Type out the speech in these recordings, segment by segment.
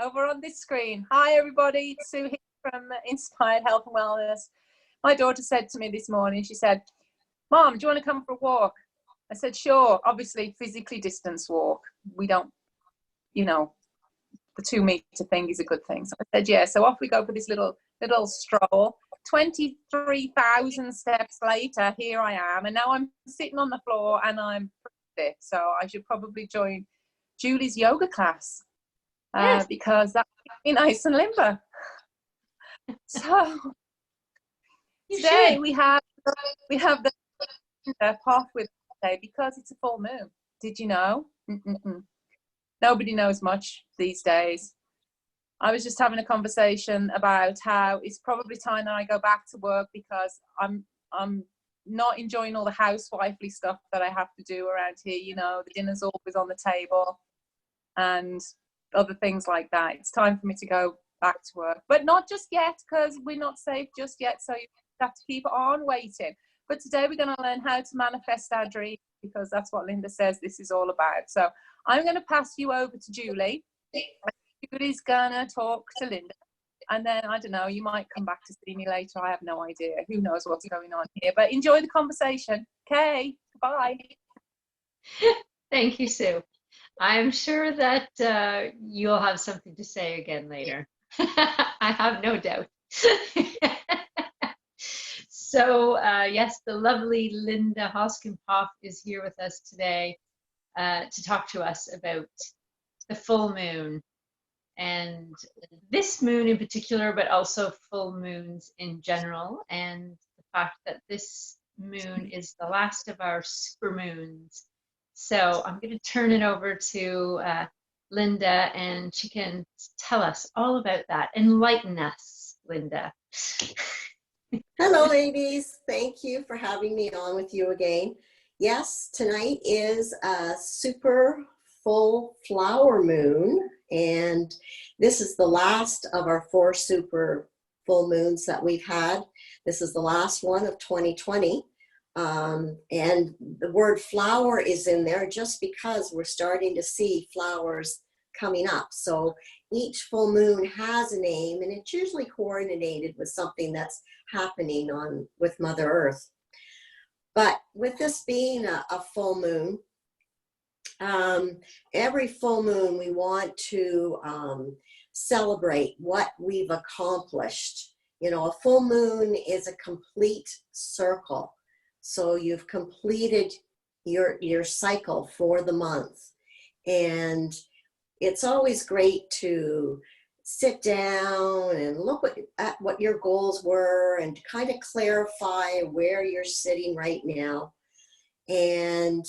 over on this screen. Hi, everybody. It's Sue here from Inspired Health and Wellness. My daughter said to me this morning, she said, Mom, do you want to come for a walk? I said, sure. Obviously, physically distanced walk. We don't, you know, the 2-meter thing is a good thing. So I said, yeah. So off we go for this little stroll. 23,000 steps later, here I am. And now I'm sitting on the floor and I'm pretty fit. So I should probably join Julie's yoga class Yes. because that would be nice and limber. So today we have the Linda Poff with us today because it's a full moon. Did you know? Nobody knows much these days. I was just having a conversation about how it's probably time that I go back to work because I'm not enjoying all the housewifely stuff that I have to do around here. You know, the dinner's always on the table and other things like that. It's time for me to go back to work, but not just yet because we're not safe just yet. So you have to keep on waiting. But today we're going to learn how to manifest our dreams because that's what Linda says this is all about. So I'm going to pass you over to Julie. Julie's gonna talk to Linda, and then I don't know, you might come back to see me later. I have no idea. Who knows what's going on here? But enjoy the conversation. Okay, bye. Thank you, Sue. I'm sure that you'll have something to say again later. I have no doubt. So yes, the lovely Linda Poff is here with us today to talk to us about the full moon. And this moon in particular, but also full moons in general, and the fact that this moon is the last of our super moons. So I'm going to turn it over to Linda, and she can tell us all about that. Enlighten us, Linda. Hello, ladies. Thank you for having me on with you again. Yes, tonight is a super full flower moon, and this is the last of our 4 super full moons that we've had. This is the last one of 2020, and the word flower is in there just because we're starting to see flowers coming up. So each full moon has a name, and it's usually coordinated with something that's happening with Mother Earth. But with this being a full moon, every full moon we want to celebrate what we've accomplished. You know, a full moon is a complete circle. So you've completed your cycle for the month. And it's always great to sit down and look at what your goals were and kind of clarify where you're sitting right now and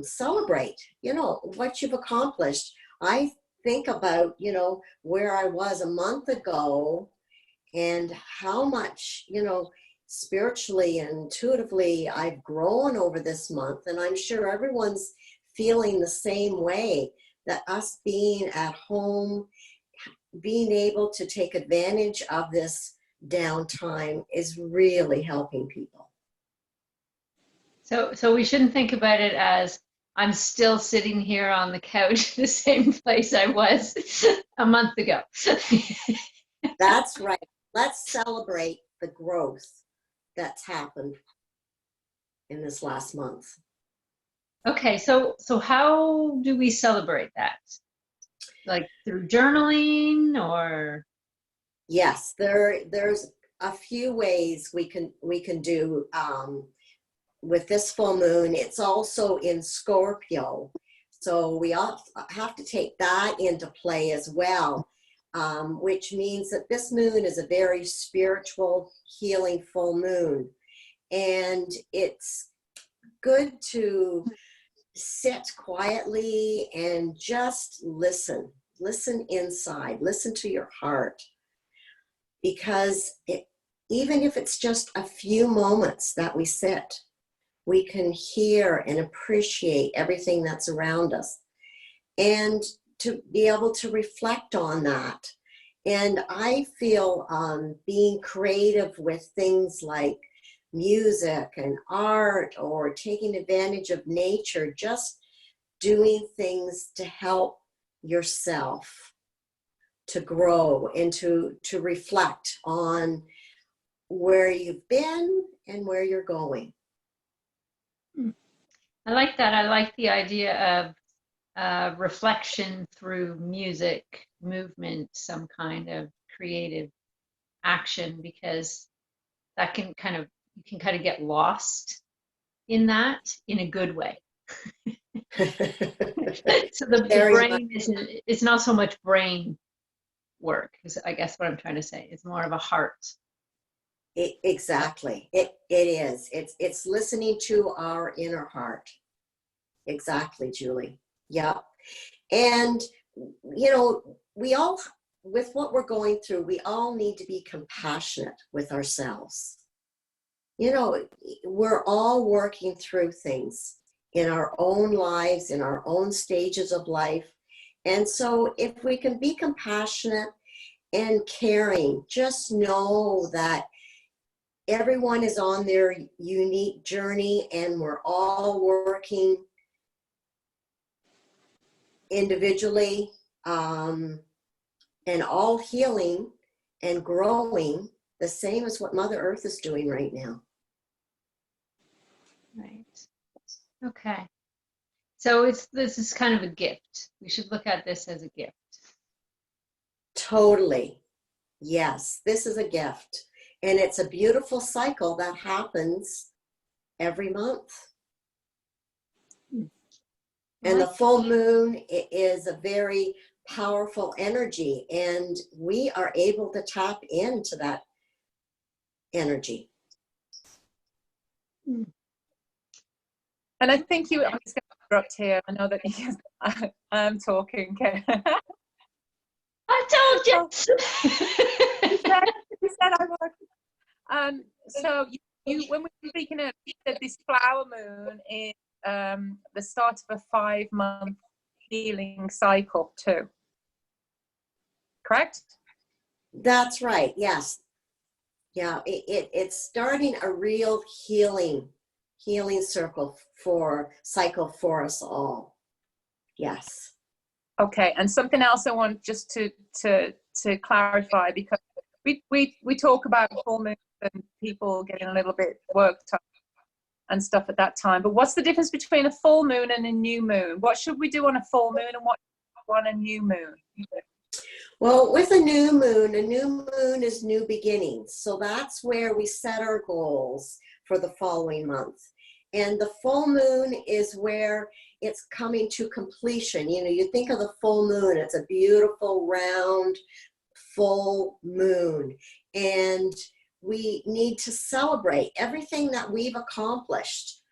celebrate, you know, what you've accomplished. I think about, you know, where I was a month ago and how much, you know, spiritually and intuitively I've grown over this month. And I'm sure everyone's feeling the same way, that us being at home, being able to take advantage of this downtime is really helping people. So we shouldn't think about it as I'm still sitting here on the couch, the same place I was a month ago. That's right. Let's celebrate the growth that's happened in this last month. Okay, so how do we celebrate that? Like through journaling or? Yes, there's a few ways we can do with this full moon. It's also in Scorpio, so we have to take that into play as well, which means that this moon is a very spiritual, healing full moon, and it's good to sit quietly and just listen inside, listen to your heart, because even if it's just a few moments that we sit, we can hear and appreciate everything that's around us and to be able to reflect on that. And I feel being creative with things like music and art or taking advantage of nature, just doing things to help yourself to grow and to reflect on where you've been and where you're going. I like that. I like the idea of reflection through music, movement, some kind of creative action, because that can you can kind of get lost in that in a good way. So the brain it's not so much brain work, is I guess what I'm trying to say. It's more of a heart. Exactly. It is. It's listening to our inner heart. Exactly, Julie. Yeah. And, you know, we all, with what we're going through, we all need to be compassionate with ourselves. You know, we're all working through things in our own lives, in our own stages of life. And so if we can be compassionate and caring, just know that everyone is on their unique journey, and we're all working individually and all healing and growing the same as what Mother Earth is doing right now. Right. Okay. So this is kind of a gift. We should look at this as a gift. Totally. Yes, this is a gift. And it's a beautiful cycle that happens every month. And the full moon is a very powerful energy, and we are able to tap into that energy. And I think I'm just going to interrupt here. I know that I'm talking. Okay. I told you. You said I would. So you when we were speaking of, you said this flower moon is the start of a 5-month healing cycle too. Correct? That's right. Yes. Yeah. It's starting a real healing cycle for us all. Yes. Okay. And something else I want just to clarify, because we talk about full moon and people getting a little bit worked up and stuff at that time. But what's the difference between a full moon and a new moon? What should we do on a full moon and what on a new moon? Well, with a new moon is new beginnings. So that's where we set our goals for the following month. And the full moon is where it's coming to completion. You know, you think of the full moon, it's a beautiful, round, full moon. And we need to celebrate everything that we've accomplished.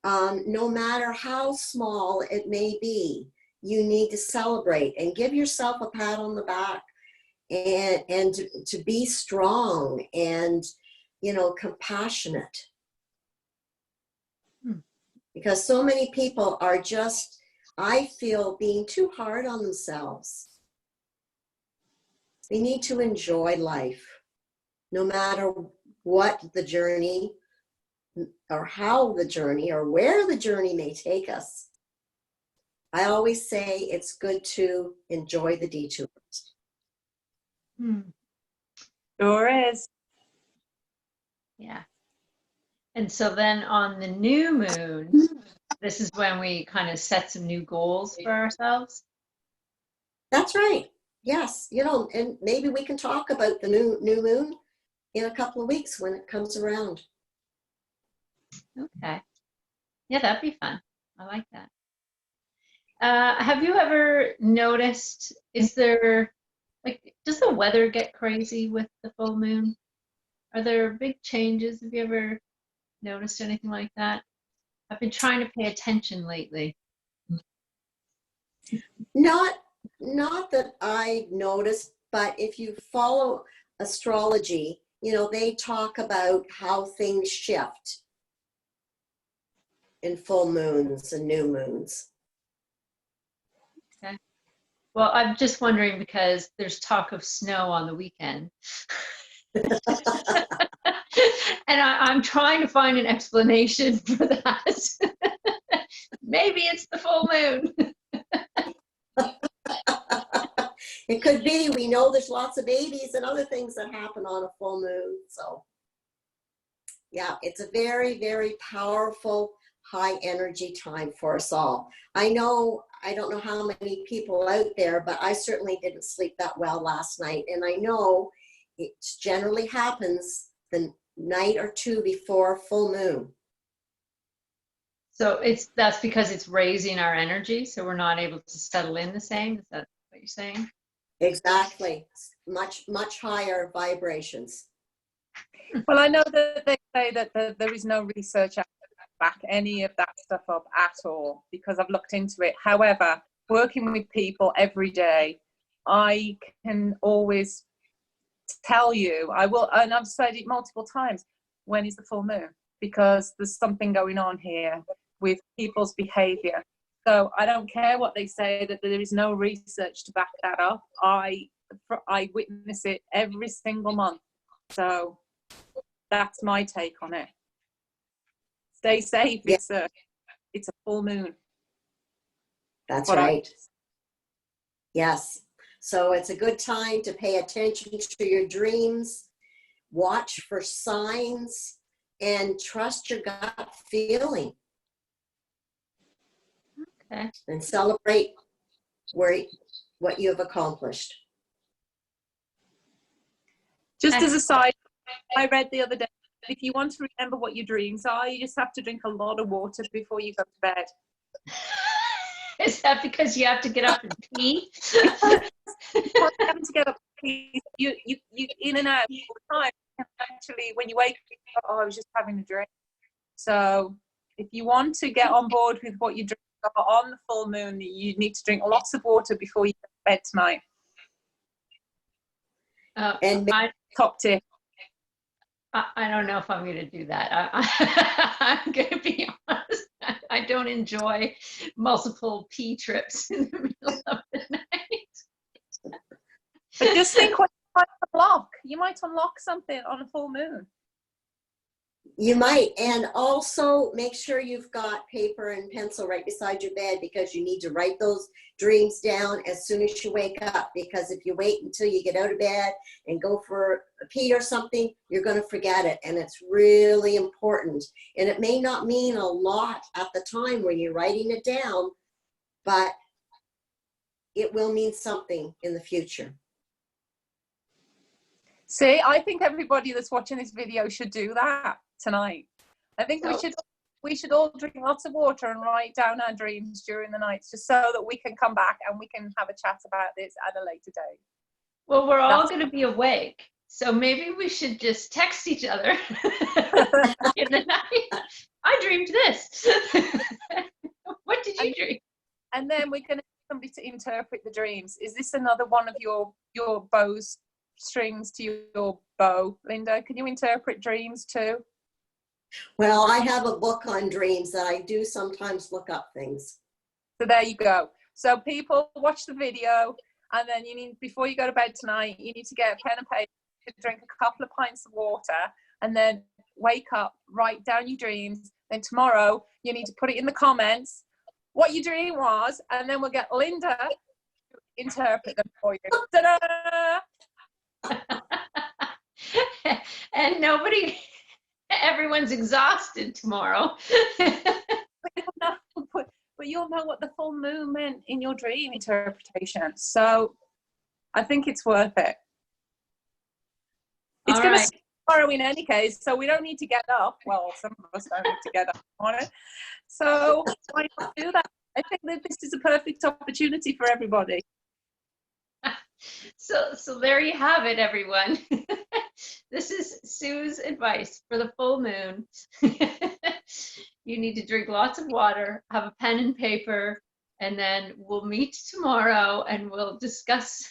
No matter how small it may be, you need to celebrate and give yourself a pat on the back and to be strong and, you know, compassionate. Because so many people are just, I feel, being too hard on themselves. They need to enjoy life, no matter what the journey or how the journey or where the journey may take us. I always say it's good to enjoy the detours. Sure is. Yeah. And so then on the new moon, this is when we kind of set some new goals for ourselves. That's right. Yes. You know, and maybe we can talk about the new moon in a couple of weeks when it comes around. Okay. Yeah, that'd be fun. I like that. Have you ever noticed, does the weather get crazy with the full moon? Are there big changes? Have you ever noticed anything like that? I've been trying to pay attention lately. Not that I noticed, but if you follow astrology, you know, they talk about how things shift in full moons and new moons. Okay. Well, I'm just wondering because there's talk of snow on the weekend. And I'm trying to find an explanation for that. Maybe it's the full moon. It could be. We know there's lots of babies and other things that happen on a full moon. So yeah, it's a very, very powerful, high energy time for us all. I don't know how many people out there, but I certainly didn't sleep that well last night. And I know it generally happens the night or two before full moon. So that's because it's raising our energy, so we're not able to settle in the same. Is that what you're saying? Exactly. Much, much higher vibrations. Well, I know that they say that there is no research out there to back any of that stuff up at all, because I've looked into it. However, working with people every day, I can always tell you, I will, and I've said it multiple times, when is the full moon? Because there's something going on here with people's behavior. So I don't care what they say, that there is no research to back that up. I witness it every single month. So that's my take on it. Stay safe. Yeah. It's a full moon. That's right. Yes. So it's a good time to pay attention to your dreams, watch for signs, and trust your gut feeling. Okay. And celebrate what you have accomplished. Just as a side, I read the other day, if you want to remember what your dreams are, you just have to drink a lot of water before you go to bed. Is that because you have to get up and pee? Having to get up, you in and out all the time. Actually, when you wake up, oh, I was just having a drink. So if you want to get on board with what you drink on the full moon, you need to drink lots of water before you go to bed tonight. And top tip. I don't know if I'm going to do that. I'm going to be honest. I don't enjoy multiple pee trips in the middle of the night. But just think what you might unlock something on a full moon. You might. And also make sure you've got paper and pencil right beside your bed, because you need to write those dreams down as soon as you wake up. Because if you wait until you get out of bed and go for a pee or something, you're going to forget it. And it's really important. And it may not mean a lot at the time when you're writing it down, but it will mean something in the future. See, I think everybody that's watching this video should do that tonight. I think we should all drink lots of water and write down our dreams during the nights, just so that we can come back and we can have a chat about this at a later date. Well, we're all going to be awake, so maybe we should just text each other in the night. I dreamed this. What did you dream? And then we're going to get somebody to interpret the dreams. Is this another one of your bow's strings to your bow, Linda? Can you interpret dreams too? Well, I have a book on dreams that I do sometimes look up things. So there you go. So people, watch the video, and then you need, before you go to bed tonight, you need to get a pen and paper, drink a couple of pints of water, and then wake up, write down your dreams. Then tomorrow you need to put it in the comments what your dream was, and then we'll get Linda to interpret them for you. Ta-da! And everyone's exhausted tomorrow. But you'll know what the full moon meant in your dream interpretation. So I think it's worth it. It's going to start tomorrow in any case, so we don't need to get up. Well, some of us don't need to get up on it. So why not do that? I think that this is a perfect opportunity for everybody. So there you have it, everyone. This is Sue's advice for the full moon. You need to drink lots of water, have a pen and paper, and then we'll meet tomorrow and we'll discuss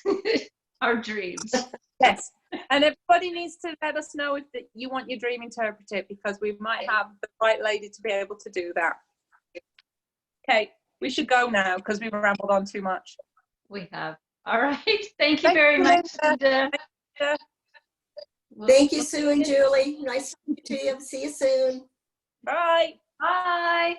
our dreams. Yes, and everybody needs to let us know if you want your dream interpreted, because we might have the right lady to be able to do that. Okay, we should go now because we've rambled on too much. We have. All right. Thank you very much, Linda. Thank you, Sue and Julie. Nice to meet you. See you soon. Bye. Bye.